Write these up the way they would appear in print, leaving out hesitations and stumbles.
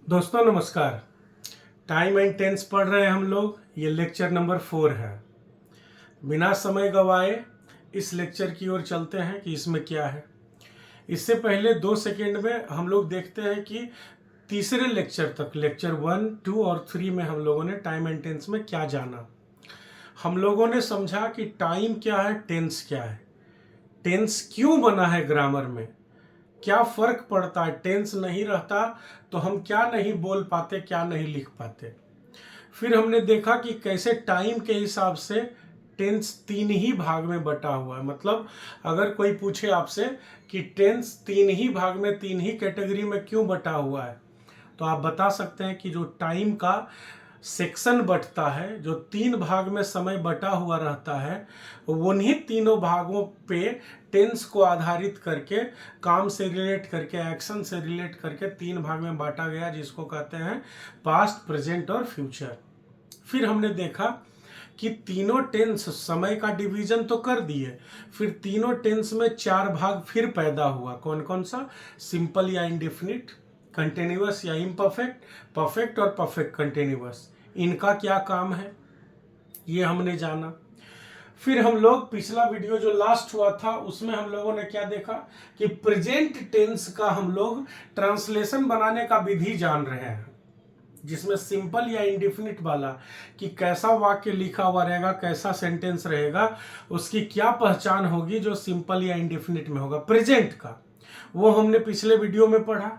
दोस्तों नमस्कार। Time and tense पढ़ रहे हैं हम लोग। ये लेक्चर नंबर 4 है। बिना समय गवाए इस लेक्चर की ओर चलते हैं कि इसमें क्या है। इससे पहले 2 सेकेंड में हम लोग देखते हैं कि तीसरे लेक्चर तक, लेक्चर 1, 2 और 3 में हम लोगों ने टाइम एंड टेंस में क्या जाना। हम लोगों ने समझा कि टाइम क्या है, टेंस क्या है, टेंस क्यों बना है ग्रामर में, क्या फर्क पड़ता है, टेंस नहीं रहता तो हम क्या नहीं बोल पाते, क्या नहीं लिख पाते। फिर हमने देखा कि कैसे टाइम के हिसाब से टेंस 3 ही भाग में बटा हुआ है। मतलब अगर कोई पूछे आपसे कि टेंस 3 ही भाग में, 3 ही कैटेगरी में क्यों बटा हुआ है, तो आप बता सकते हैं कि जो टाइम का सेक्शन बटता है, जो 3 भाग में समय बटा हुआ रहता है, उन्हीं तीनों भागों पे टेंस को आधारित करके, काम से रिलेट करके, एक्शन से रिलेट करके 3 भाग में बांटा गया, जिसको कहते हैं पास्ट, प्रेजेंट और फ्यूचर। फिर हमने देखा कि तीनों टेंस समय का डिवीजन तो कर दिए, फिर तीनों टेंस में 4 भाग फिर पैदा हुआ। कौन कौन सा? सिंपल या इंडेफिनिट, कंटिन्यूअस या इम्परफेक्ट, परफेक्ट और परफेक्ट कंटिन्यूअस। इनका क्या काम है ये हमने जाना। फिर हम लोग पिछला वीडियो जो लास्ट हुआ था उसमें हम लोगों ने क्या देखा कि प्रेजेंट टेंस का हम लोग ट्रांसलेशन बनाने का विधि जान रहे हैं, जिसमें सिंपल या इंडेफिनिट वाला कि कैसा वाक्य लिखा हुआ रहेगा, कैसा सेंटेंस रहेगा, उसकी क्या पहचान होगी जो सिंपल या इंडेफिनिट में होगा। प्रेजेंट का वो हमने पिछले वीडियो में पढ़ा।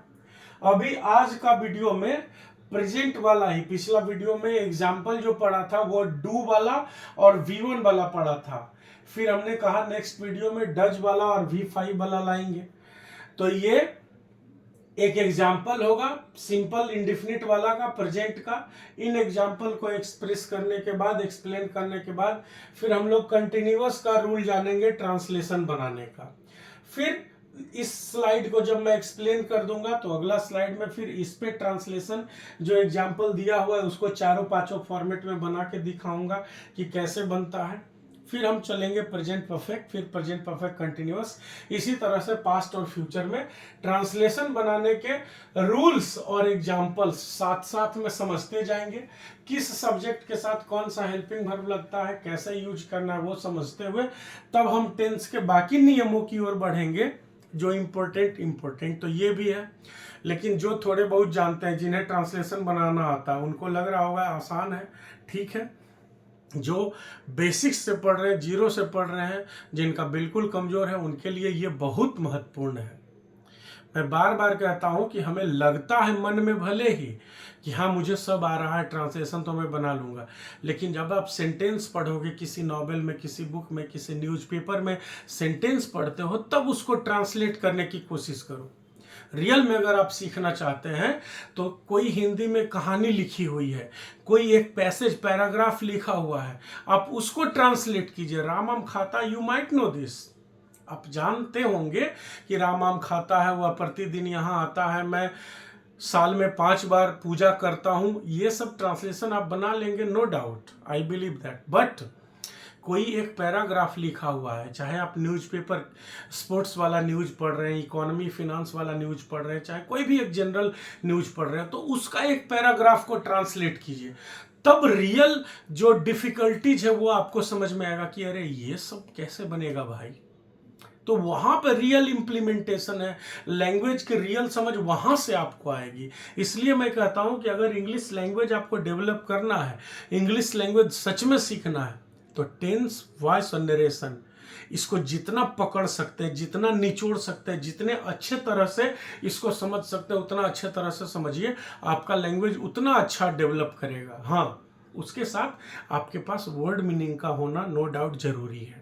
अभी आज का वीडियो में प्रेजेंट वाला ही, पिछला वीडियो में एग्जाम्पल जो पढ़ा था वो डू वाला और V1 वाला पढ़ा था। फिर हमने कहा नेक्स्ट वीडियो में डज वाला और V5 वाला लाएंगे। तो ये एक एग्जाम्पल होगा सिंपल इंडेफिनिट वाला का, प्रेजेंट का। इन एग्जाम्पल को एक्सप्रेस करने के बाद, एक्सप्लेन करने के बाद, फिर हम लोग कंटिन्यूअस का रूल जानेंगे ट्रांसलेशन बनाने का। फिर इस स्लाइड को जब मैं एक्सप्लेन कर दूंगा तो अगला स्लाइड में फिर इस पे ट्रांसलेशन जो एग्जाम्पल दिया हुआ है उसको चारों पांचों फॉर्मेट में बना के दिखाऊंगा कि कैसे बनता है। फिर हम चलेंगे प्रेजेंट परफेक्ट, फिर प्रेजेंट परफेक्ट कंटिन्यूअस, इसी तरह से पास्ट और फ्यूचर में ट्रांसलेशन बनाने के रूल्स और एग्जाम्पल्स साथ साथ में समझते जाएंगे। किस सब्जेक्ट के साथ कौन सा हेल्पिंग वर्ब लगता है, कैसे यूज करना है, वो समझते हुए तब हम टेंस के बाकी नियमों की ओर बढ़ेंगे जो इम्पोर्टेंट तो ये भी है। लेकिन जो थोड़े बहुत जानते हैं, जिन्हें ट्रांसलेशन बनाना आता है, उनको लग रहा होगा आसान है। ठीक है, जो बेसिक्स से पढ़ रहे हैं, जीरो से पढ़ रहे हैं, जिनका बिल्कुल कमजोर है, उनके लिए ये बहुत महत्वपूर्ण है। मैं बार बार कहता हूं कि हमें लगता है मन में भले ही कि हाँ मुझे सब आ रहा है, ट्रांसलेशन तो मैं बना लूंगा, लेकिन जब आप सेंटेंस पढ़ोगे, किसी नॉवेल में, किसी बुक में, किसी न्यूज़पेपर में सेंटेंस पढ़ते हो, तब उसको ट्रांसलेट करने की कोशिश करो। रियल में अगर आप सीखना चाहते हैं तो कोई हिंदी में कहानी लिखी हुई है, कोई एक पैसेज, पैराग्राफ लिखा हुआ है, आप उसको ट्रांसलेट कीजिए। राम आम खाता, यू माइट नो दिस, आप जानते होंगे कि राम आम खाता है, वह प्रतिदिन यहाँ आता है, मैं साल में 5 बार पूजा करता हूं। ये सब ट्रांसलेशन आप बना लेंगे, no doubt, I believe that. But कोई एक पैराग्राफ लिखा हुआ है, चाहे आप न्यूज़पेपर स्पोर्ट्स वाला न्यूज़ पढ़ रहे हैं, इकोनॉमी फिनांस वाला न्यूज़ पढ़ रहे हैं, चाहे कोई भी एक जनरल न्यूज़ पढ़ रहे हैं, तो उसका एक पैराग्राफ को ट्रांसलेट कीजिए। तब रियल जो डिफिकल्टीज है वो आपको समझ में आएगा कि अरे ये सब कैसे बनेगा भाई। तो वहां पर रियल इंप्लीमेंटेशन है, लैंग्वेज की रियल समझ वहां से आपको आएगी। इसलिए मैं कहता हूं कि अगर इंग्लिश लैंग्वेज आपको डेवलप करना है, इंग्लिश लैंग्वेज सच में सीखना है, तो टेंस, वॉइस और नरेशन, इसको जितना पकड़ सकते हैं, जितना निचोड़ सकते हैं, जितने अच्छे तरह से इसको समझ सकते हैं, उतना अच्छे तरह से समझिए, आपका लैंग्वेज उतना अच्छा डेवलप करेगा। हाँ, उसके साथ आपके पास वर्ड मीनिंग का होना नो डाउट जरूरी है,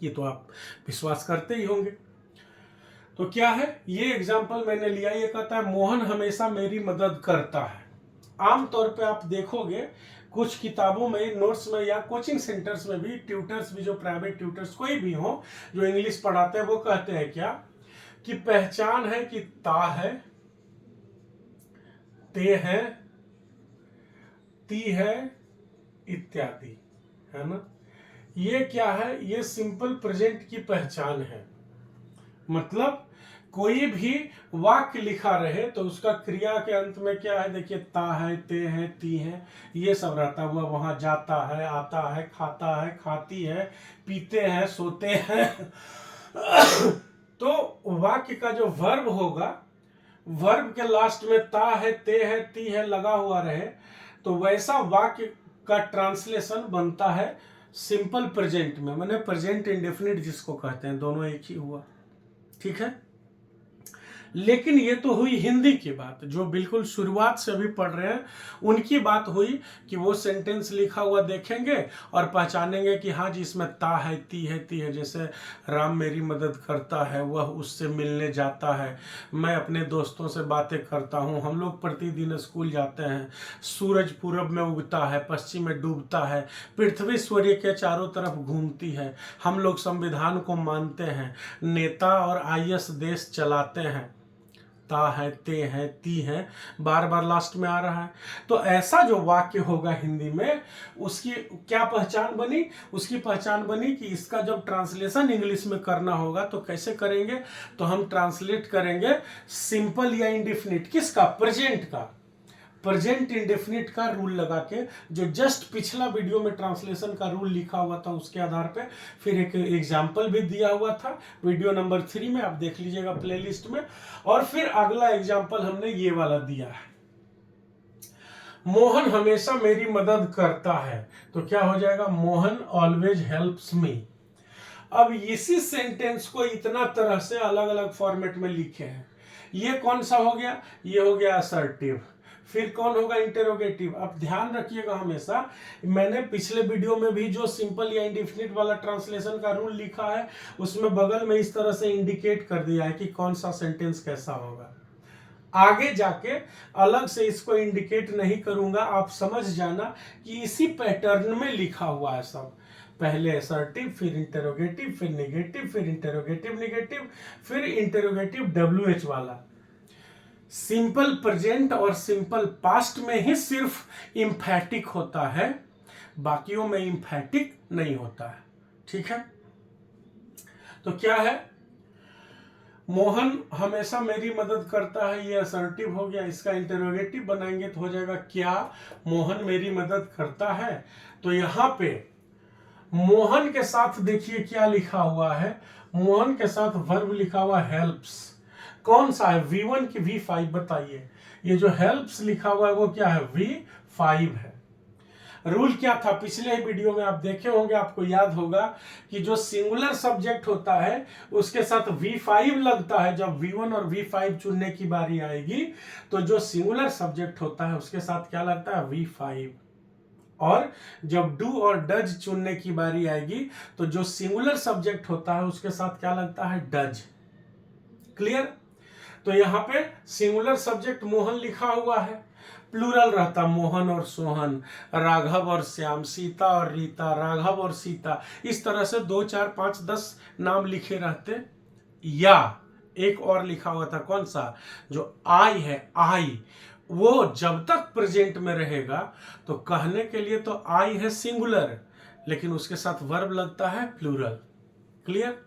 ये तो आप विश्वास करते ही होंगे। तो क्या है ये एग्जाम्पल मैंने लिया, ये कहता है मोहन हमेशा मेरी मदद करता है। आमतौर पे आप देखोगे कुछ किताबों में, नोट्स में या कोचिंग सेंटर्स में भी, ट्यूटर्स भी, जो प्राइवेट ट्यूटर्स कोई भी हो जो इंग्लिश पढ़ाते हैं, वो कहते हैं क्या कि पहचान है कि ता है, ते है, ती है, इत्यादि, है ना। ये क्या है? ये सिंपल प्रेजेंट की पहचान है। मतलब कोई भी वाक्य लिखा रहे तो उसका क्रिया के अंत में क्या है, देखिए ता है, ते है, ती है, ये सब रहता हुआ वहां जाता है, आता है, खाता है, खाती है, पीते हैं, सोते हैं। तो वाक्य का जो वर्ब होगा, वर्ब के लास्ट में ता है, ते है, ती है लगा हुआ रहे, तो वैसा वाक्य का ट्रांसलेशन बनता है सिंपल प्रेजेंट में, माने प्रेजेंट इंडेफिनिट जिसको कहते हैं, दोनों एक ही हुआ। ठीक है, लेकिन ये तो हुई हिंदी की बात, जो बिल्कुल शुरुआत से अभी पढ़ रहे हैं उनकी बात हुई कि वो सेंटेंस लिखा हुआ देखेंगे और पहचानेंगे कि हाँ जी इसमें ता है, ती है, ती है। जैसे राम मेरी मदद करता है, वह उससे मिलने जाता है, मैं अपने दोस्तों से बातें करता हूँ, हम लोग प्रतिदिन स्कूल जाते हैं, सूरज पूरब में उगता है, पश्चिम में डूबता है, पृथ्वी सूर्य के चारों तरफ घूमती है, हम लोग संविधान को मानते हैं, नेता और आईएएस देश चलाते हैं, ता है, ते है, ती है बार बार लास्ट में आ रहा है। तो ऐसा जो वाक्य होगा हिंदी में, उसकी क्या पहचान बनी? उसकी पहचान बनी कि इसका जब ट्रांसलेशन इंग्लिश में करना होगा तो कैसे करेंगे, तो हम ट्रांसलेट करेंगे सिंपल या इंडेफिनिट, किसका? प्रेजेंट का, प्रेजेंट इंडेफिनिट का रूल लगा के, जो जस्ट पिछला वीडियो में ट्रांसलेशन का रूल लिखा हुआ था उसके आधार पे फिर एक एग्जाम्पल भी दिया हुआ था वीडियो नंबर 3 में, आप देख लीजिएगा प्लेलिस्ट में। और फिर अगला एग्जाम्पल हमने ये वाला दिया है, मोहन हमेशा मेरी मदद करता है, तो क्या हो जाएगा? Mohan always helps me. अब इसी सेंटेंस को इतना तरह से अलग अलग फॉर्मेट में लिखे हैं। ये कौन सा हो गया? ये हो गया असर्टिव। फिर कौन होगा? इंटेरोगेटिव। अब ध्यान रखिएगा हमेशा, मैंने पिछले वीडियो में भी जो सिंपल या इंडेफिनिट वाला ट्रांसलेशन का रूल लिखा है उसमें बगल में इस तरह से इंडिकेट कर दिया है कि कौन सा सेंटेंस कैसा होगा। आगे जाके अलग से इसको इंडिकेट नहीं करूंगा, आप समझ जाना कि इसी पैटर्न में लिखा हुआ है सब। पहले असर्टिव, फिर इंटेरोगेटिव, फिर नेगेटिव, फिर इंटेरोगेटिव नेगेटिव, फिर इंटेरोगेटिव WH वाला। सिंपल प्रेजेंट और सिंपल पास्ट में ही सिर्फ इंफैटिक होता है, बाकियों में इंफैटिक नहीं होता है। ठीक है, तो क्या है? मोहन हमेशा मेरी मदद करता है, ये असर्टिव हो गया। इसका इंटेरोगेटिव बनाएंगे तो हो जाएगा क्या मोहन मेरी मदद करता है। तो यहां पे मोहन के साथ देखिए क्या लिखा हुआ है, मोहन के साथ वर्ब लिखा हुआ हेल्प्स। कौन सा है? V1 की V5 बताइए। ये जो हेल्प्स लिखा हुआ है वो क्या है? V5 है। रूल क्या था? पिछले वीडियो में आप देखे होंगे, आपको याद होगा कि जो सिंगुलर सब्जेक्ट होता है उसके साथ V5 लगता है। जब V1 और V5 चुनने की बारी आएगी तो जो सिंगुलर सब्जेक्ट होता है उसके साथ क्या लगता है? V5। और जब डू और डज चुनने की बारी आएगी तो जो सिंगुलर सब्जेक्ट होता है उसके साथ क्या लगता है? डज। क्लियर? तो यहां पे सिंगुलर सब्जेक्ट मोहन लिखा हुआ है, प्लूरल रहता मोहन और सोहन, राघव और श्याम, सीता और रीता, राघव और सीता, इस तरह से 2 4 5 10 नाम लिखे रहते। या एक और लिखा हुआ था, कौन सा? जो आई है, आई, वो जब तक प्रेजेंट में रहेगा तो कहने के लिए तो आई है सिंगुलर, लेकिन उसके साथ वर्ब लगता है प्लूरल। क्लियर?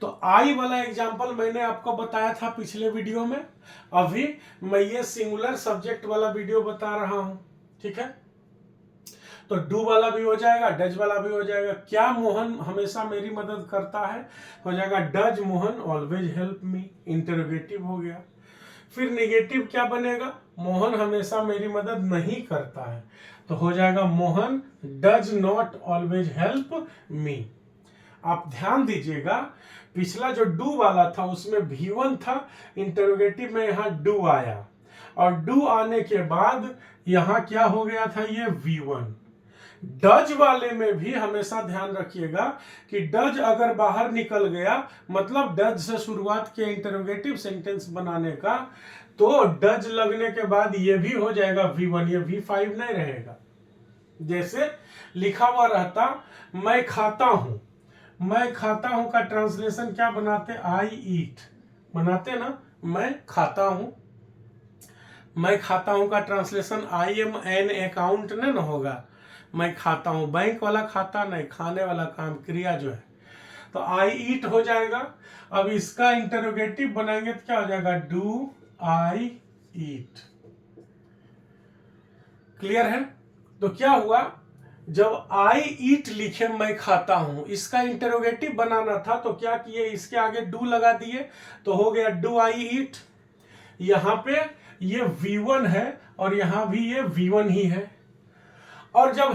तो आई वाला एग्जाम्पल मैंने आपको बताया था पिछले वीडियो में, अभी मैं ये सिंगुलर सब्जेक्ट वाला वीडियो बता रहा हूं। ठीक है, तो डू वाला भी हो जाएगा, डज वाला भी हो जाएगा। क्या मोहन हमेशा मेरी मदद करता है? हो जाएगा does Mohan always help me, interrogative हो गया। फिर नेगेटिव क्या बनेगा? मोहन हमेशा मेरी मदद नहीं करता है, तो हो जाएगा Mohan does not always help me. आप ध्यान दीजिएगा, पिछला जो डू वाला था उसमें V1 था, इंटरोगेटिव में यहां डू आया, और डू आने के बाद यहां क्या हो गया था? ये V1। डज वाले में भी हमेशा ध्यान रखिएगा कि डज अगर बाहर निकल गया, मतलब डज से शुरुआत किया इंटरोगेटिव सेंटेंस बनाने का, तो डज लगने के बाद ये भी हो जाएगा V1, ये V5 नहीं रहेगा। जैसे लिखा हुआ रहता मैं खाता हूं, मैं खाता हूं का ट्रांसलेशन क्या बनाते? आई ईट बनाते ना, मैं खाता हूं। मैं खाता हूं का translation I am an account न होगा, मैं खाता हूं। बैंक वाला खाता नहीं, खाने वाला काम, क्रिया जो है। तो आई ईट हो जाएगा। अब इसका इंटरोगेटिव बनाएंगे तो क्या हो जाएगा, डू आई ईट। क्लियर है? तो क्या हुआ, जब आई ईट लिखे मैं खाता हूं, इसका इंटरोगेटिव बनाना था तो क्या किए, इसके आगे डू लगा दिए तो हो गया डू आई ईट। यहां पे ये V1 है और यहां भी ये V1 ही है। और जब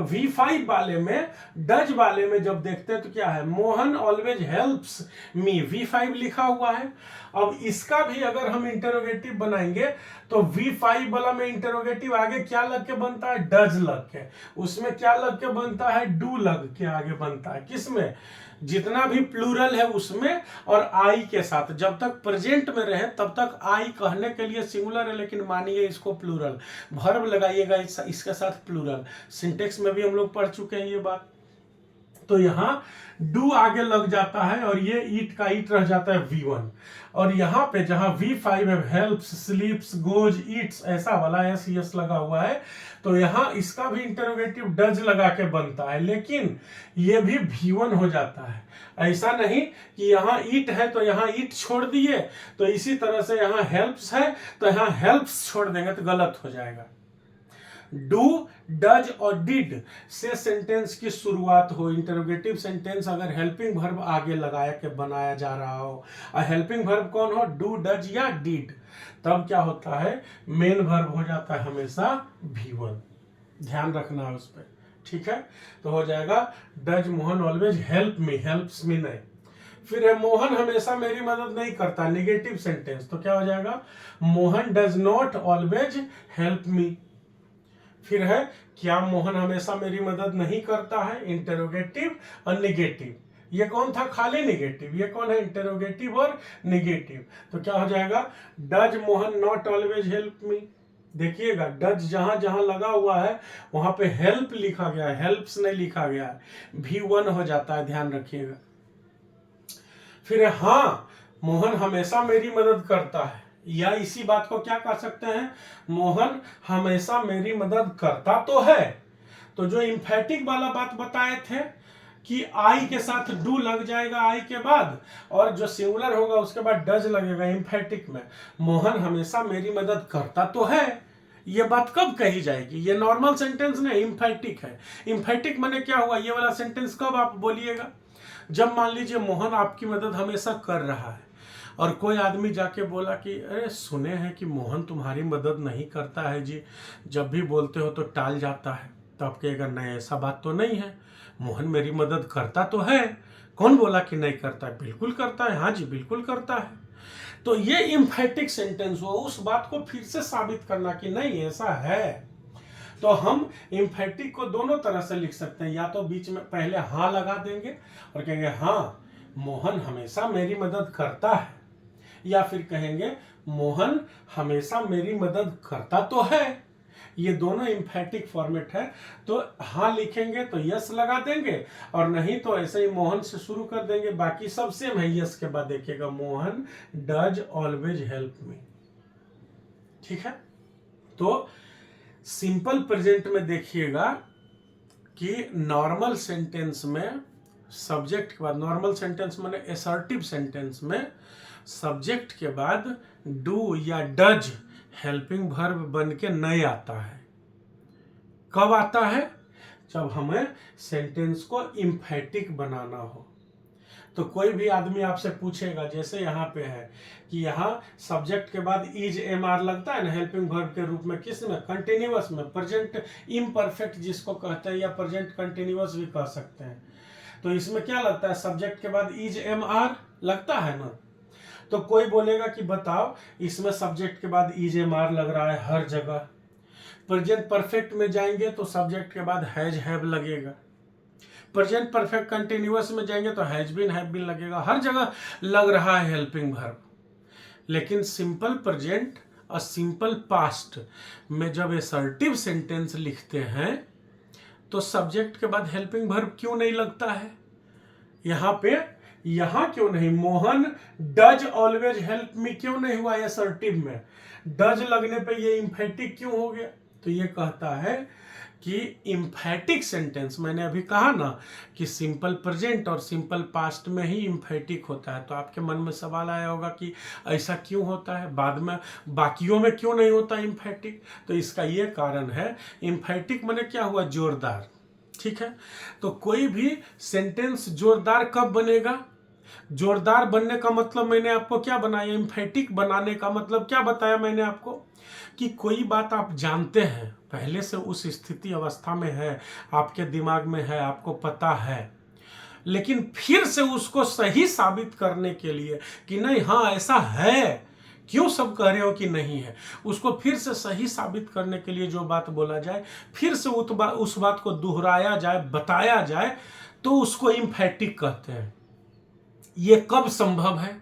V5 वाले में, डज वाले में जब देखते हैं तो क्या है, Mohan always helps me, V5 लिखा हुआ है। अब इसका भी अगर हम इंटरोगेटिव बनाएंगे तो V5 वाला में इंटरोगेटिव आगे क्या लग के बनता है, डज लग के, उसमें क्या लग के बनता है, डू लग के आगे बनता है। किसमें, जितना भी प्लूरल है उसमें, और आई के साथ। जब तक प्रेजेंट में रहे तब तक आई कहने के लिए सिंगुलर है, लेकिन मानिए इसको प्लूरल, वर्ब लगाइएगा इसके साथ प्लूरल। सिंटेक्स में भी हम लोग पढ़ चुके हैं ये बात। तो यहां डू आगे लग जाता है और ये ईट का ईट रह जाता है V1। और यहां पे जहां V5 है, हेल्प्स, स्लीप्स, गोज, ईट्स, ऐसा वाला एस लगा हुआ है, तो यहां इसका भी इंटरोगेटिव डज लगा के बनता है, लेकिन ये भी V1 हो जाता है। ऐसा नहीं कि यहां ईट है तो यहां ईट छोड़ दिए, तो इसी तरह से यहां हेल्प्स है तो यहां हेल्प्स छोड़ देंगे तो गलत हो जाएगा। डू, डज और डिड से सेंटेंस की शुरुआत हो। इंटरोगेटिव सेंटेंस अगर हेल्पिंग वर्ब आगे लगाया के बनाया जा रहा हो, और हेल्पिंग वर्ब कौन हो, डू, डज या डिड, तब क्या होता है, मेन वर्ब हो जाता है हमेशा V1। ध्यान रखना है उस पर, ठीक है। तो हो जाएगा does Mohan always help me, helps me नहीं। फिर है मोहन हमेशा मेरी मदद नहीं करता, निगेटिव सेंटेंस, तो क्या हो जाएगा, Mohan does not always help me. फिर है क्या मोहन हमेशा मेरी मदद नहीं करता है, इंटरोगेटिव और निगेटिव। ये कौन था, खाली निगेटिव, ये कौन है, इंटरोगेटिव और निगेटिव। तो क्या हो जाएगा, does Mohan not always help me. देखिएगा डज जहां जहां लगा हुआ है वहां पे हेल्प लिखा गया है, हेल्प्स नहीं लिखा गया है, V1 हो जाता है, ध्यान रखिएगा। फिर हाँ, मोहन हमेशा मेरी मदद करता है, या इसी बात को क्या कह सकते हैं, मोहन हमेशा मेरी मदद करता तो है। तो जो इंफेटिक वाला बात बताए थे कि आई के साथ डू लग जाएगा आई के बाद, और जो सिंगुलर होगा उसके बाद डज लगेगा इंफेटिक में, मोहन हमेशा मेरी मदद करता तो है, ये बात कब कही जाएगी, ये नॉर्मल सेंटेंस नहीं, इंफेटिक है। इंफेटिक माने क्या हुआ, ये वाला सेंटेंस कब आप बोलिएगा, जब मान लीजिए मोहन आपकी मदद हमेशा कर रहा है और कोई आदमी जाके बोला कि अरे सुने हैं कि मोहन तुम्हारी मदद नहीं करता है जी, जब भी बोलते हो तो टाल जाता है, तो आप कहेगा नहीं ऐसा बात तो नहीं है, मोहन मेरी मदद करता तो है। कौन बोला कि नहीं करता है, बिल्कुल करता है, हाँ जी बिल्कुल करता है। तो ये इंफेटिक सेंटेंस हो, उस बात को फिर से साबित करना कि नहीं ऐसा है। तो हम इंफेटिक को दोनों तरह से लिख सकते हैं, या तो बीच में पहले हाँ लगा देंगे और कहेंगे हाँ मोहन हमेशा मेरी मदद करता है, या फिर कहेंगे मोहन हमेशा मेरी मदद करता तो है। ये दोनों इंफेटिक फॉर्मेट है। तो हाँ लिखेंगे तो यस लगा देंगे, और नहीं तो ऐसे ही मोहन से शुरू कर देंगे, बाकी सब सेम है। यस के बाद देखिएगा Mohan does always help me, ठीक है। तो सिंपल प्रेजेंट में देखिएगा कि नॉर्मल सेंटेंस में सब्जेक्ट के बाद, नॉर्मल सेंटेंस माने असर्टिव सेंटेंस में सब्जेक्ट के बाद डू या डज हेल्पिंग वर्ब बन के नहीं आता है। कब आता है, जब हमें सेंटेंस को इंफेटिक बनाना हो। तो कोई भी आदमी आपसे पूछेगा, जैसे यहाँ पे है कि यहाँ सब्जेक्ट के बाद इज एमआर लगता है ना हेल्पिंग वर्ब के रूप में, किस में, कंटिन्यूअस में, प्रेजेंट इम्परफेक्ट जिसको कहते हैं, या प्रेजेंट कंटिन्यूअस भी कह सकते हैं। तो इसमें क्या लगता है, सब्जेक्ट के बाद इज एमआर लगता है ना। तो कोई बोलेगा कि बताओ इसमें सब्जेक्ट के बाद इज एमआर लग रहा है हर जगह। प्रेजेंट परफेक्ट में जाएंगे तो सब्जेक्ट के बाद हैज हैव लगेगा। प्रेजेंट परफेक्ट कंटिन्यूअस में जाएंगे तो हैज बीन हैव बीन लगेगा, हर जगह लग रहा है हेल्पिंग वर्ब। लेकिन सिंपल प्रेजेंट और सिंपल पास्ट में जब असर्टिव सेंटेंस लिखते हैं तो सब्जेक्ट के बाद हेल्पिंग वर्ब क्यों नहीं लगता है, यहां क्यों नहीं, Mohan does always help me क्यों नहीं हुआ असर्टिव में, डज लगने पे ये इंफेटिक क्यों हो गया। तो ये कहता है कि इम्फैटिक सेंटेंस, मैंने अभी कहा ना कि सिंपल प्रेजेंट और सिंपल पास्ट में ही इम्फैटिक होता है। तो आपके मन में सवाल आया होगा कि ऐसा क्यों होता है, बाद में बाकियों में क्यों नहीं होता इम्फैटिक? तो इसका ये कारण है, इम्फैटिक माने क्या हुआ, जोरदार। ठीक है, तो कोई भी सेंटेंस जोरदार कब बनेगा? जोरदार बनने का मतलब मैंने आपको क्या बनाया, एम्फेटिक बनाने का मतलब क्या बताया मैंने आपको, कि कोई बात आप जानते हैं, पहले से उस स्थिति अवस्था में है, आपके दिमाग में है, आपको पता है, लेकिन फिर से उसको सही साबित करने के लिए कि नहीं हाँ ऐसा है, क्यों सब कह रहे हो कि नहीं है, उसको फिर से सही साबित करने के लिए जो बात बोला जाए, फिर से उस बात को दोहराया जाए, बताया जाए, तो उसको इम्फेटिक कहते हैं। ये कब संभव है?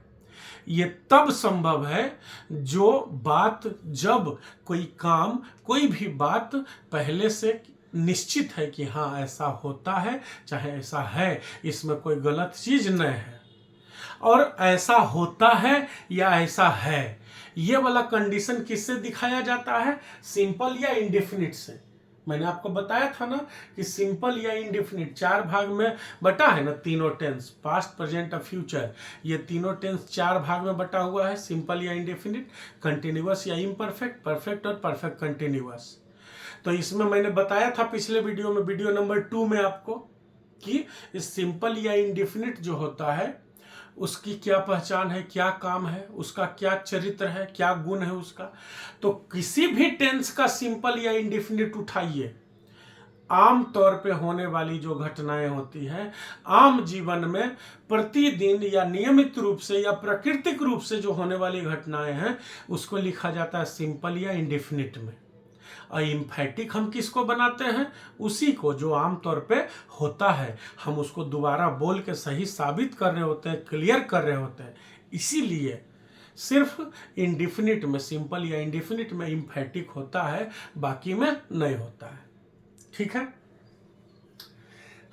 ये तब संभव है जो बात, जब कोई काम, कोई भी बात पहले से निश्चित है कि हाँ ऐसा होता है, चाहे ऐसा है, इसमें कोई गलत चीज नहीं है, और ऐसा होता है या ऐसा है, ये वाला कंडीशन किससे दिखाया जाता है? सिंपल या इंडेफिनिट से। मैंने आपको बताया था ना कि सिंपल या इंडेफिनिट 4 भाग में बटा है ना, तीनों टेंस, पास्ट, प्रेजेंट और फ्यूचर, ये तीनों टेंस 4 भाग में बटा हुआ है, सिंपल या इंडेफिनिट, कंटिन्यूअस या इम्परफेक्ट, परफेक्ट और परफेक्ट कंटिन्यूअस। तो इसमें मैंने बताया था पिछले वीडियो में, वीडियो नंबर 2 में आपको, कि इस सिंपल या इंडेफिनिट जो होता है उसकी क्या पहचान है, क्या काम है, उसका क्या चरित्र है, क्या गुण है उसका। तो किसी भी टेंस का सिंपल या इंडेफिनिट उठाइए, आम तौर पे होने वाली जो घटनाएं होती हैं, आम जीवन में प्रतिदिन या नियमित रूप से या प्राकृतिक रूप से जो होने वाली घटनाएं हैं, उसको लिखा जाता है सिंपल या इंडेफिनिट में। और इम्फैटिक हम किसको बनाते हैं? उसी को जो आमतौर पे होता है, हम उसको दोबारा बोल के सही साबित कर रहे होते हैं, क्लियर कर रहे होते हैं। इसीलिए सिर्फ इंडेफिनिट में, सिंपल या इंडेफिनिट में इम्फैटिक होता है, बाकी में नहीं होता है। ठीक है,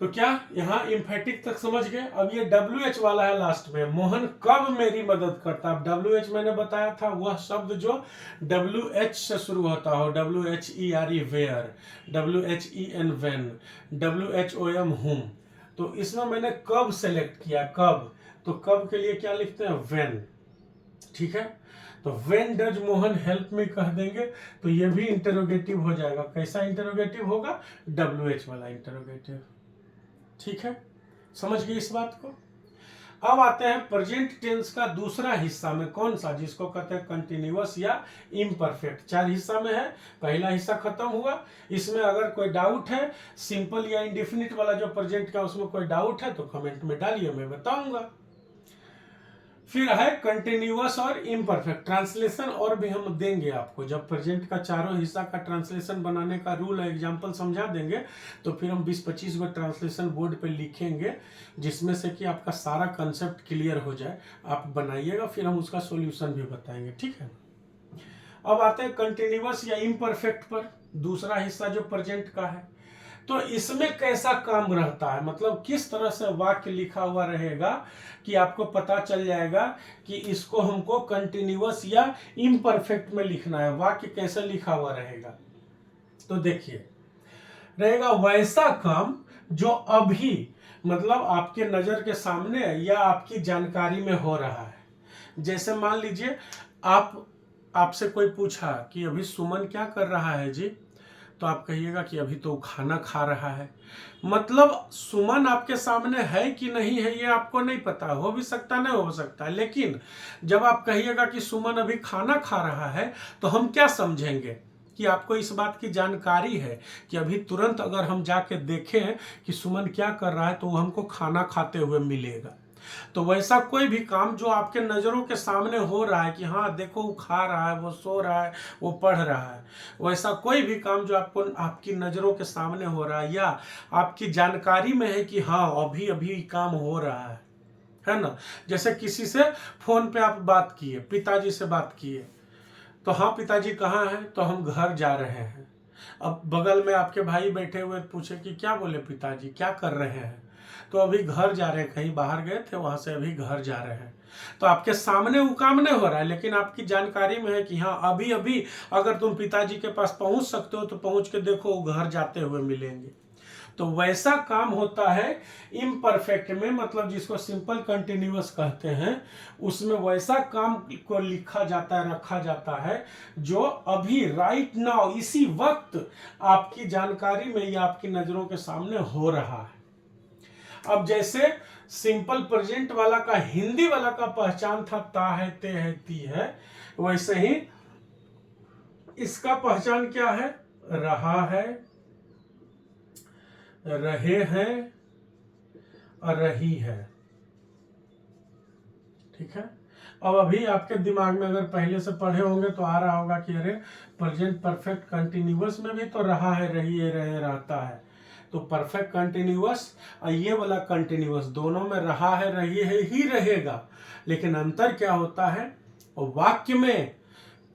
तो क्या यहाँ इम्फैटिक तक समझ गए? अब ये WH वाला है लास्ट में, मोहन कब मेरी मदद करता। अब WH मैंने बताया था वह शब्द जो WH से शुरू होता हो, WHERE where, WHEN when, WHOM whom. तो इसमें मैंने कब सेलेक्ट किया, कब, तो कब के लिए क्या लिखते हैं, वेन। ठीक है, तो when does Mohan help me कह देंगे तो ये भी इंटरोगेटिव हो जाएगा। कैसा इंटरोगेटिव होगा? WH वाला इंटरोगेटिव। ठीक है, समझ गए इस बात को? अब आते हैं प्रेजेंट टेंस का दूसरा हिस्सा में, कौन सा, जिसको कहते हैं कंटिन्यूअस या इम्परफेक्ट। 4 हिस्सा में है, पहला हिस्सा खत्म हुआ। इसमें अगर कोई डाउट है, सिंपल या इंडेफिनिट वाला जो प्रेजेंट का, उसमें कोई डाउट है तो कमेंट में डालिए, मैं बताऊंगा। फिर है कंटिन्यूअस और इम्परफेक्ट। ट्रांसलेशन और भी हम देंगे आपको, जब प्रेजेंट का चारों हिस्सा का ट्रांसलेशन बनाने का रूल है, एग्जांपल समझा देंगे, तो फिर हम 20-25 गो ट्रांसलेशन बोर्ड पे लिखेंगे, जिसमें से कि आपका सारा कंसेप्ट क्लियर हो जाए। आप बनाइएगा, फिर हम उसका सॉल्यूशन भी बताएंगे। ठीक है, अब आते हैं कंटिन्यूअस या इम्परफेक्ट पर, दूसरा हिस्सा जो प्रेजेंट का है। तो इसमें कैसा काम रहता है, मतलब किस तरह से वाक्य लिखा हुआ रहेगा कि आपको पता चल जाएगा कि इसको हमको कंटिन्यूअस या इम्परफेक्ट में लिखना है। वाक्य कैसे लिखा हुआ रहेगा, तो देखिए, रहेगा वैसा काम जो अभी, मतलब आपके नजर के सामने या आपकी जानकारी में हो रहा है। जैसे मान लीजिए आपसे कोई पूछा कि अभी सुमन क्या कर रहा है जी, तो आप कहिएगा कि अभी तो खाना खा रहा है। मतलब सुमन आपके सामने है कि नहीं है ये आपको नहीं पता, हो भी सकता नहीं हो सकता, लेकिन जब आप कहिएगा कि सुमन अभी खाना खा रहा है, तो हम क्या समझेंगे कि आपको इस बात की जानकारी है कि अभी तुरंत अगर हम जाके देखें कि सुमन क्या कर रहा है, तो वो हमको खाना खाते हुए मिलेगा। तो वैसा कोई भी काम जो आपके नज़रों के सामने हो रहा है कि हाँ देखो वो खा रहा है, वो सो रहा है, वो पढ़ रहा है, वैसा कोई भी काम जो आपको आपकी नज़रों के सामने हो रहा है या आपकी जानकारी में है कि हाँ अभी अभी काम हो रहा है ना। जैसे किसी से फोन पे आप बात किए, पिताजी से बात किए, तो हाँ पिताजी कहाँ हैं, तो हम घर जा रहे हैं। अब बगल में आपके भाई बैठे हुए पूछे कि क्या बोले पिताजी, क्या कर रहे हैं, तो अभी घर जा रहे हैं, कहीं बाहर गए थे वहां से अभी घर जा रहे हैं। तो आपके सामने वो काम नहीं हो रहा है, लेकिन आपकी जानकारी में है कि हाँ अभी अभी अगर तुम पिताजी के पास पहुंच सकते हो तो पहुंच के देखो, वो घर जाते हुए मिलेंगे। तो वैसा काम होता है इम्परफेक्ट में, मतलब जिसको सिंपल कंटिन्यूअस कहते हैं, उसमें वैसा काम को लिखा जाता है, रखा जाता है जो अभी राइट नाउ इसी वक्त आपकी जानकारी में या आपकी नजरों के सामने हो रहा है। अब जैसे सिंपल प्रेजेंट वाला का हिंदी वाला का पहचान था ता है, ते है, ती है, वैसे ही इसका पहचान क्या है? रहा है, रहे हैं और रही है। ठीक है। अब अभी आपके दिमाग में अगर पहले से पढ़े होंगे तो आ रहा होगा कि अरे प्रेजेंट परफेक्ट कंटिन्यूअस में भी तो रहा है, रही है, रहे, रहता है। तो परफेक्ट कंटिन्यूअस और ये वाला कंटिन्यूअस दोनों में रहा है, रही है, ही रहेगा। लेकिन अंतर क्या होता है? वाक्य में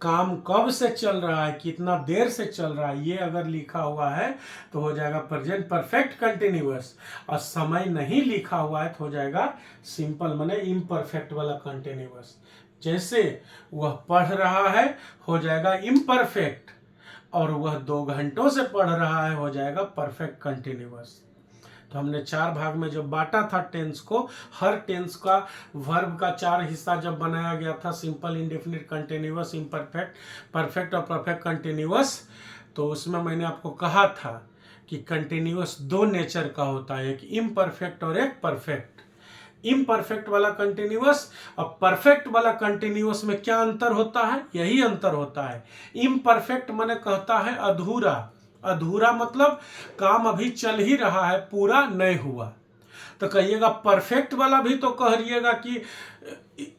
काम कब से चल रहा है, कितना देर से चल रहा है, ये अगर लिखा हुआ है तो हो जाएगा प्रेजेंट परफेक्ट कंटिन्यूअस, और समय नहीं लिखा हुआ है तो हो जाएगा सिंपल माने इम्परफेक्ट वाला कंटिन्यूअस। जैसे वह पढ़ रहा है हो जाएगा इम्परफेक्ट, और वह 2 घंटों से पढ़ रहा है हो जाएगा परफेक्ट कंटिन्यूअस। तो हमने 4 भाग में जब बांटा था टेंस को, हर टेंस का वर्ब का 4 हिस्सा जब बनाया गया था, simple, indefinite, continuous, imperfect, perfect और परफेक्ट कंटिन्यूअस, तो उसमें मैंने आपको कहा था कि कंटिन्यूअस 2 नेचर का होता है, एक इम्परफेक्ट और एक परफेक्ट। इम्परफेक्ट वाला कंटिन्यूअस और परफेक्ट वाला कंटिन्यूअस में क्या अंतर होता है? यही अंतर होता है। इम्परफेक्ट माने कहता है अधूरा, अधूरा मतलब काम अभी चल ही रहा है, पूरा नहीं हुआ। तो कहिएगा परफेक्ट वाला भी तो कहिएगा कि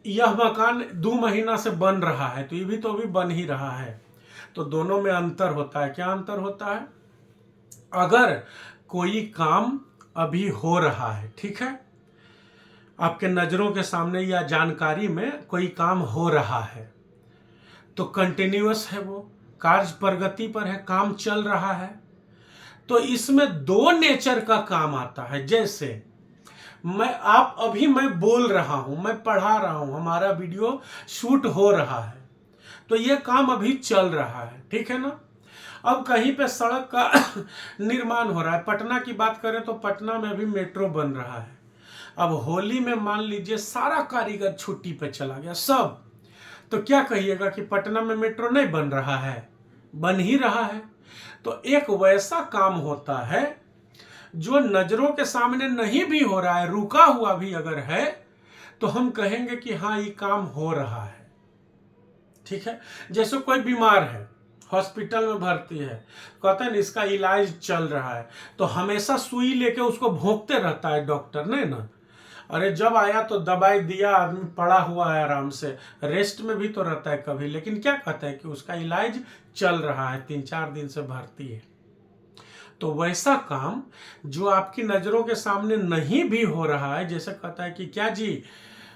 यह मकान 2 महीना से बन रहा है, तो ये भी तो अभी बन ही रहा है। तो दोनों में अंतर होता है। क्या अंतर होता है? अगर कोई काम अभी हो रहा है, ठीक है, आपके नजरों के सामने या जानकारी में कोई काम हो रहा है, तो कंटिन्यूअस है, वो कार्य प्रगति पर है, काम चल रहा है। तो इसमें 2 नेचर का काम आता है। जैसे मैं बोल रहा हूं, मैं पढ़ा रहा हूं, हमारा वीडियो शूट हो रहा है, तो ये काम अभी चल रहा है, ठीक है ना। अब कहीं पे सड़क का निर्माण हो रहा है, पटना की बात करें तो पटना में अभी मेट्रो बन रहा है। अब होली में मान लीजिए सारा कारीगर छुट्टी पे चला गया सब, तो क्या कहिएगा कि पटना में मेट्रो नहीं बन रहा है? बन ही रहा है। तो एक वैसा काम होता है जो नजरों के सामने नहीं भी हो रहा है, रुका हुआ भी अगर है, तो हम कहेंगे कि हाँ ये काम हो रहा है, ठीक है। जैसे कोई बीमार है, हॉस्पिटल में भर्ती है, कहते हैं इसका इलाज चल रहा है, तो हमेशा सुई लेके उसको भोंकते रहता है डॉक्टर, नहीं ना। अरे जब आया तो दवाई दिया, आदमी पड़ा हुआ है आराम से, रेस्ट में भी तो रहता है कभी, लेकिन क्या कहता है कि उसका इलाज चल रहा है, 3-4 दिन से भर्ती है। तो वैसा काम जो आपकी नजरों के सामने नहीं भी हो रहा है, जैसे कहता है कि क्या जी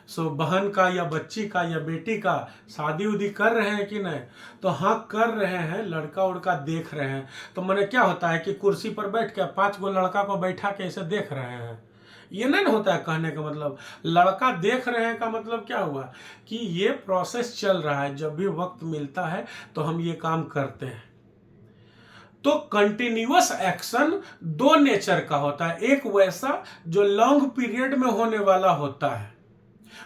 सो बहन का या बच्ची का या बेटी का शादी उदी कर रहे हैं कि नहीं, तो हाँ कर रहे हैं, लड़का उड़का देख रहे हैं। तो मैंने क्या होता है कि कुर्सी पर बैठ के 5 गो लड़का को बैठा के ऐसे देख रहे हैं, ये नहीं होता है कहने का मतलब। लड़का देख रहे हैं का मतलब क्या हुआ कि ये प्रोसेस चल रहा है, जब भी वक्त मिलता है तो हम ये काम करते हैं। तो कंटिन्यूअस एक्शन 2 नेचर का होता है, एक वैसा जो लॉन्ग पीरियड में होने वाला होता है,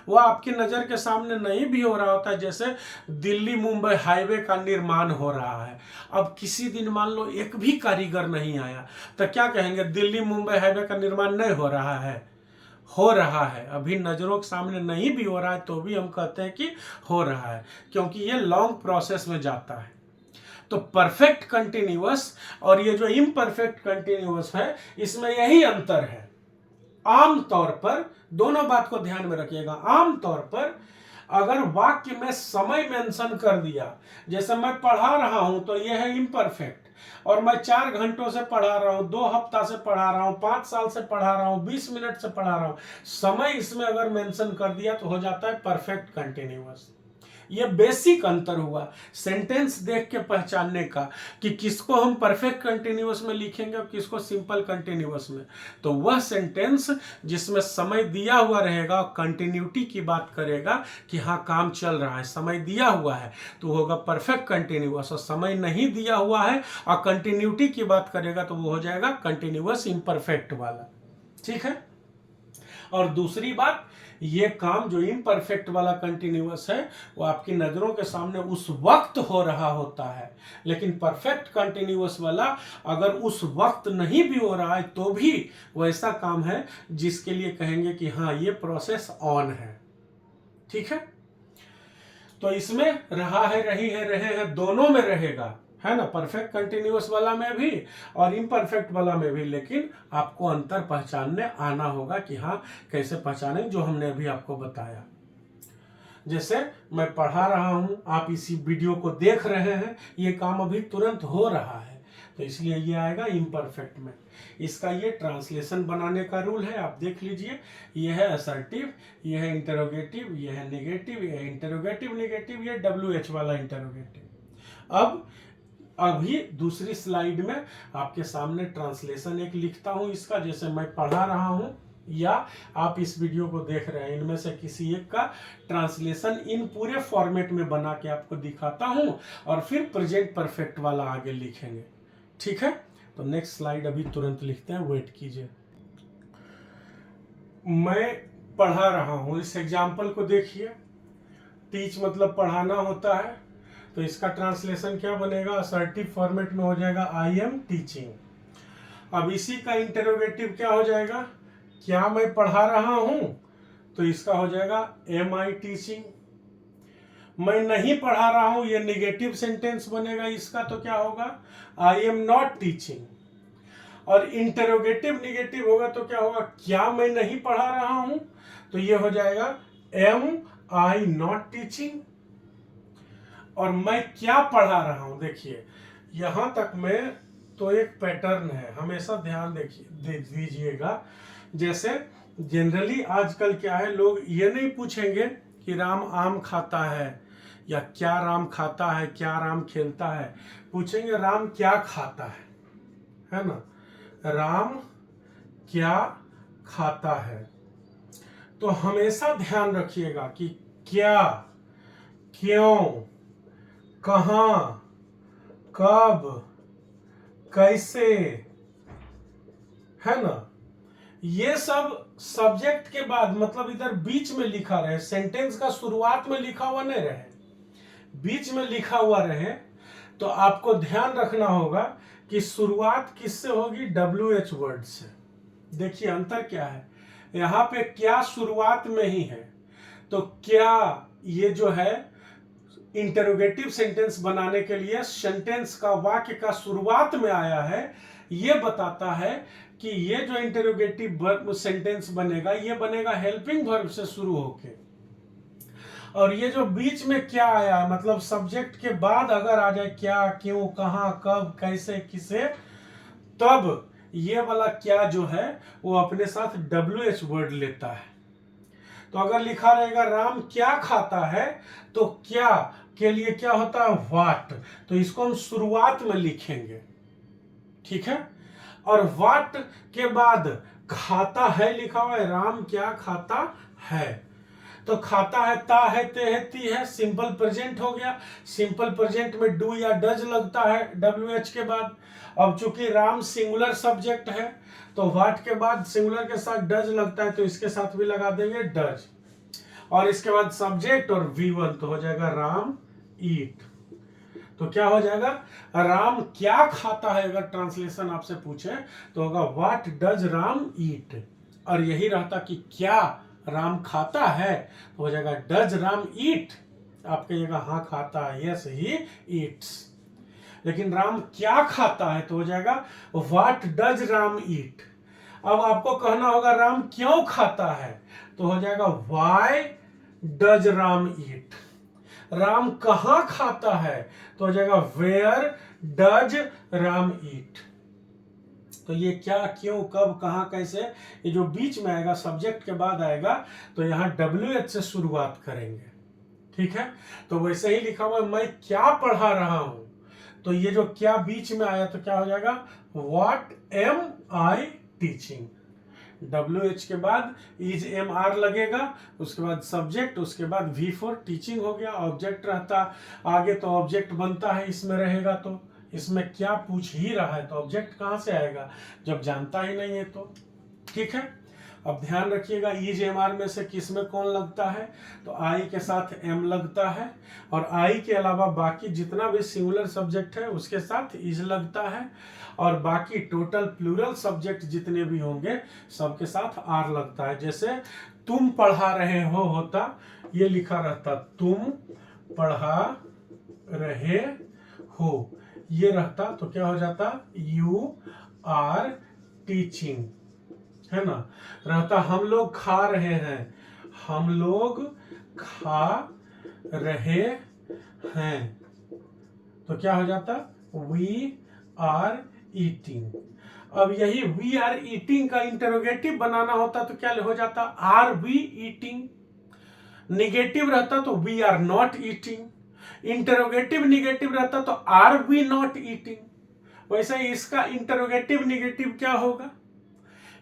वो आपकी नजर के सामने नहीं भी हो रहा होता है। जैसे दिल्ली मुंबई हाईवे का निर्माण हो रहा है, अब किसी दिन मान लो एक भी कारीगर नहीं आया, तो क्या कहेंगे? दिल्ली मुंबई हाईवे का निर्माण नहीं हो रहा है? हो रहा है, अभी नजरों के सामने नहीं भी हो रहा है तो भी हम कहते हैं कि हो रहा है, क्योंकि ये लॉन्ग प्रोसेस में जाता है। तो परफेक्ट कंटिन्यूअस और ये जो इम्परफेक्ट कंटिन्यूअस है, इसमें यही अंतर है। आमतौर पर दोनों बात को ध्यान में रखिएगा। आमतौर पर अगर वाक्य में समय मेंशन कर दिया, जैसे मैं पढ़ा रहा हूं तो यह है इम्परफेक्ट, और मैं 4 घंटों से पढ़ा रहा हूं, 2 हफ्ता से पढ़ा रहा हूं, 5 साल से पढ़ा रहा हूं, 20 मिनट से पढ़ा रहा हूं, समय इसमें अगर मेंशन कर दिया तो हो जाता है परफेक्ट कंटिन्यूअस। ये बेसिक अंतर हुआ सेंटेंस देख के पहचानने का कि किसको हम परफेक्ट कंटिन्यूअस में लिखेंगे और किसको सिंपल कंटिन्यूअस में। तो वह सेंटेंस जिसमें समय दिया हुआ रहेगा और कंटिन्यूटी की बात करेगा कि हाँ काम चल रहा है, समय दिया हुआ है तो होगा परफेक्ट कंटिन्यूअस, और समय नहीं दिया हुआ है और कंटिन्यूटी की बात करेगा तो वो हो जाएगा कंटिन्यूअस इम्परफेक्ट वाला। ठीक है। और दूसरी बात, ये काम जो इम्परफेक्ट वाला कंटिन्यूअस है वो आपकी नजरों के सामने उस वक्त हो रहा होता है, लेकिन परफेक्ट कंटिन्यूअस वाला अगर उस वक्त नहीं भी हो रहा है तो भी वो ऐसा काम है जिसके लिए कहेंगे कि हाँ ये प्रोसेस ऑन है। ठीक है। तो इसमें रहा है, रही है, रहे हैं, दोनों में रहेगा, है ना, परफेक्ट कंटिन्यूअस वाला में भी और इम्परफेक्ट वाला में भी, लेकिन आपको अंतर पहचानने आना होगा कि हाँ कैसे पहचाने, जो हमने अभी आपको बताया। जैसे मैं पढ़ा रहा हूं, आप इसी वीडियो को देख रहे हैं, ये काम अभी तुरंत हो रहा है तो इसलिए ये आएगा इम्परफेक्ट में। इसका ये ट्रांसलेशन बनाने का रूल है, आप देख लीजिए। ये है असर्टिव, ये है इंटरोगेटिव, ये है नेगेटिव, ये है इंटरोगेटिव नेगेटिव, ये WH वाला इंटरोगेटिव। अब अभी दूसरी स्लाइड में आपके सामने ट्रांसलेशन एक लिखता हूं इसका, जैसे मैं पढ़ा रहा हूं या आप इस वीडियो को देख रहे हैं, इनमें से किसी एक का ट्रांसलेशन इन पूरे फॉर्मेट में बना के आपको दिखाता हूं और फिर प्रेजेंट परफेक्ट वाला आगे लिखेंगे। ठीक है। तो नेक्स्ट स्लाइड अभी तुरंत लिखते हैं, वेट कीजिए। मैं पढ़ा रहा हूं, इस एग्जाम्पल को देखिए। टीच मतलब पढ़ाना होता है, तो इसका ट्रांसलेशन क्या बनेगा, असर्टिव फॉर्मेट में हो जाएगा आई एम टीचिंग। अब इसी का इंटरोगेटिव क्या हो जाएगा, क्या मैं पढ़ा रहा हूं, तो इसका हो जाएगा एम आई टीचिंग। मैं नहीं पढ़ा रहा हूं, ये निगेटिव सेंटेंस बनेगा इसका, तो क्या होगा, आई एम नॉट टीचिंग। और इंटरोगेटिव निगेटिव होगा तो क्या होगा, क्या मैं नहीं पढ़ा रहा हूं, तो ये हो जाएगा एम आई नॉट टीचिंग। और मैं क्या पढ़ा रहा हूं, देखिए यहां तक में तो एक पैटर्न है, हमेशा ध्यान दीजिएगा। जैसे जनरली आजकल क्या है, लोग ये नहीं पूछेंगे कि राम आम खाता है या क्या राम खाता है, क्या राम खेलता है, पूछेंगे राम क्या खाता है ना, राम क्या खाता है। तो हमेशा ध्यान रखिएगा कि क्या, क्यों, कहां, कब, कैसे, है ना, ये सब सब्जेक्ट के बाद मतलब इधर बीच में लिखा रहे, सेंटेंस का शुरुआत में लिखा हुआ नहीं रहे, बीच में लिखा हुआ रहे। तो आपको ध्यान रखना होगा कि शुरुआत किससे होगी, WH वर्ड से। देखिए अंतर क्या है, यहां पे क्या शुरुआत में ही है, तो क्या ये जो है इंटरोगेटिव सेंटेंस बनाने के लिए सेंटेंस का, वाक्य का शुरुआत में आया है, ये बताता है कि ये जो इंटरोगेटिव सेंटेंस बनेगा ये बनेगा हेल्पिंग वर्ब से शुरू होके। और ये जो बीच में क्या आया मतलब सब्जेक्ट के बाद अगर आ जाए क्या, क्यों, कहां, कब, कैसे, किसे, तब ये वाला क्या जो है वो अपने साथ WH वर्ड लेता है। तो अगर लिखा रहेगा राम क्या खाता है, तो क्या के लिए क्या होता है, व्हाट, तो इसको हम शुरुआत में लिखेंगे। ठीक है। और व्हाट के बाद खाता है लिखा हुआ है, राम क्या खाता है, तो खाता है, ता है, ते है, ती है, सिंपल प्रेजेंट हो गया। सिंपल प्रेजेंट में डू या डज लगता है WH के बाद। अब चूंकि राम सिंगुलर सब्जेक्ट है तो व्हाट के बाद सिंगुलर के साथ डज लगता है, तो इसके साथ भी लगा देंगे डज। और इसके बाद सब्जेक्ट और V1, तो हो जाएगा राम ईट। तो क्या हो जाएगा, राम क्या खाता है, अगर ट्रांसलेशन आपसे पूछे तो होगा व्हाट डज राम ईट। और यही रहता कि क्या राम खाता है, तो हो जाएगा डज राम ईट। आप कहिएगा हाँ खाता है, यस ही ईट्स। लेकिन राम क्या खाता है तो हो जाएगा व्हाट डज राम ईट। अब आपको कहना होगा राम क्यों खाता है, तो हो जाएगा व्हाई डज राम ईट। राम कहां खाता है, तो हो जाएगा वेयर डज राम ईट। तो ये क्या, क्यों, कब, कहां, कैसे, ये जो बीच में आएगा सब्जेक्ट के बाद आएगा, तो यहां WH से शुरुआत करेंगे। ठीक है, तो वैसे ही लिखा हुआ है मैं क्या पढ़ा रहा हूं, तो ये जो क्या बीच में आया तो क्या हो जाएगा, what am I teaching. WH के बाद इज MR लगेगा, उसके बाद सब्जेक्ट, उसके बाद V4 टीचिंग हो गया, ऑब्जेक्ट रहता आगे तो ऑब्जेक्ट बनता है इसमें रहेगा, तो इसमें क्या पूछ ही रहा है तो ऑब्जेक्ट कहां से आएगा जब जानता ही नहीं है तो। ठीक है, अब ध्यान रखिएगा इज MR में से किस में कौन लगता है, तो आई के साथ M लगता है, और आई के अलावा बाकी जितना भी सिंगुलर सब्जेक्ट है उसके साथ इज लगता है, और बाकी टोटल प्लूरल सब्जेक्ट जितने भी होंगे सबके साथ आर लगता है। जैसे तुम पढ़ा रहे हो होता, ये लिखा रहता तुम पढ़ा रहे हो, ये रहता तो क्या हो जाता, यू आर टीचिंग, है ना। रहता हम लोग खा रहे हैं, हम लोग खा रहे हैं, तो क्या हो जाता, वी आर ईटिंग। अब यही वी आर ईटिंग का इंटरोगेटिव बनाना होता तो क्या हो जाता, आर वी ईटिंग। निगेटिव रहता तो we are not eating, interrogative negative रहता तो आर वी नॉट ईटिंग। वैसे ही इसका इंटरोगेटिव निगेटिव क्या होगा,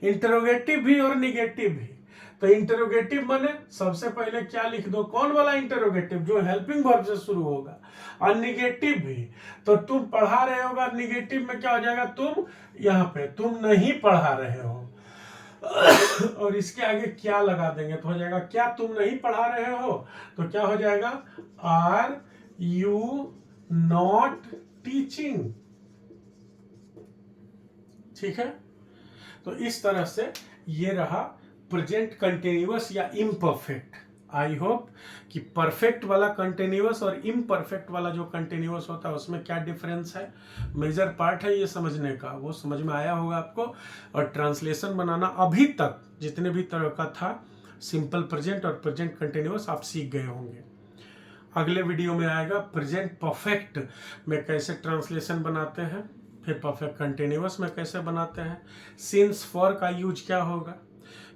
इंटरोगेटिव भी और निगेटिव भी। तो इंटरोगेटिव माने सबसे पहले क्या लिख दो, कौन वाला इंटरोगेटिव, जो हेल्पिंग वर्ब से शुरू होगा, और निगेटिव भी। तो तुम पढ़ा रहे होगा, निगेटिव में क्या हो जाएगा, तुम यहाँ पे तुम नहीं पढ़ा रहे हो, और इसके आगे क्या लगा देंगे तो हो जाएगा क्या तुम नहीं पढ़ा रहे हो, तो क्या हो जाएगा, आर यू नॉट टीचिंग। ठीक है, तो इस तरह से ये रहा प्रेजेंट कंटिन्यूअस या इम्परफेक्ट। आई होप कि परफेक्ट वाला कंटिन्यूअस और इम्परफेक्ट वाला जो कंटिन्यूअस होता है उसमें क्या डिफरेंस है, मेजर पार्ट है ये समझने का, वो समझ में आया होगा आपको। और ट्रांसलेशन बनाना अभी तक जितने भी तरह का था सिंपल प्रेजेंट और प्रेजेंट कंटिन्यूअस आप सीख गए होंगे। अगले वीडियो में आएगा प्रेजेंट परफेक्ट में कैसे ट्रांसलेशन बनाते हैं, फिर परफेक्ट कंटिन्यूअस में कैसे बनाते हैं, सिंस फॉर का यूज क्या होगा,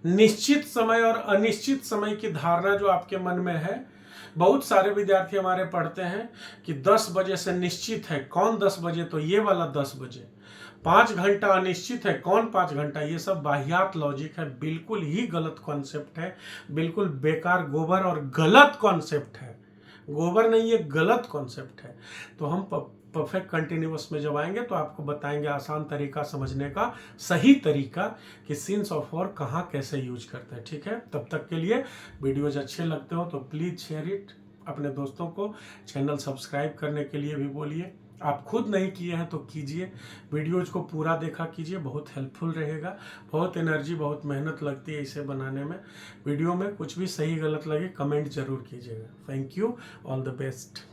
निश्चित समय और अनिश्चित समय की धारणा जो आपके मन में है। बहुत सारे विद्यार्थी हमारे पढ़ते हैं कि 10 बजे से निश्चित है, कौन 10 बजे, तो ये वाला 10 बजे। 5 घंटा अनिश्चित है, कौन 5 घंटा, ये सब वाहियात लॉजिक है, बिल्कुल ही गलत कॉन्सेप्ट है, बिल्कुल बेकार गोबर और गलत कॉन्सेप्ट है, गोबर नहीं ये गलत कॉन्सेप्ट है। तो हम परफेक्ट कंटिन्यूअस में जब आएंगे तो आपको बताएंगे आसान तरीका समझने का, सही तरीका कि सिंस और फॉर कहाँ कैसे यूज करते हैं। ठीक है, तब तक के लिए वीडियोज अच्छे लगते हो तो प्लीज़ शेयर इट अपने दोस्तों को, चैनल सब्सक्राइब करने के लिए भी बोलिए, आप खुद नहीं किए हैं तो कीजिए, वीडियोज को पूरा देखा कीजिए, बहुत हेल्पफुल रहेगा। बहुत एनर्जी बहुत मेहनत लगती है इसे बनाने में। वीडियो में कुछ भी सही गलत लगे कमेंट जरूर कीजिएगा। Thank you, all the best.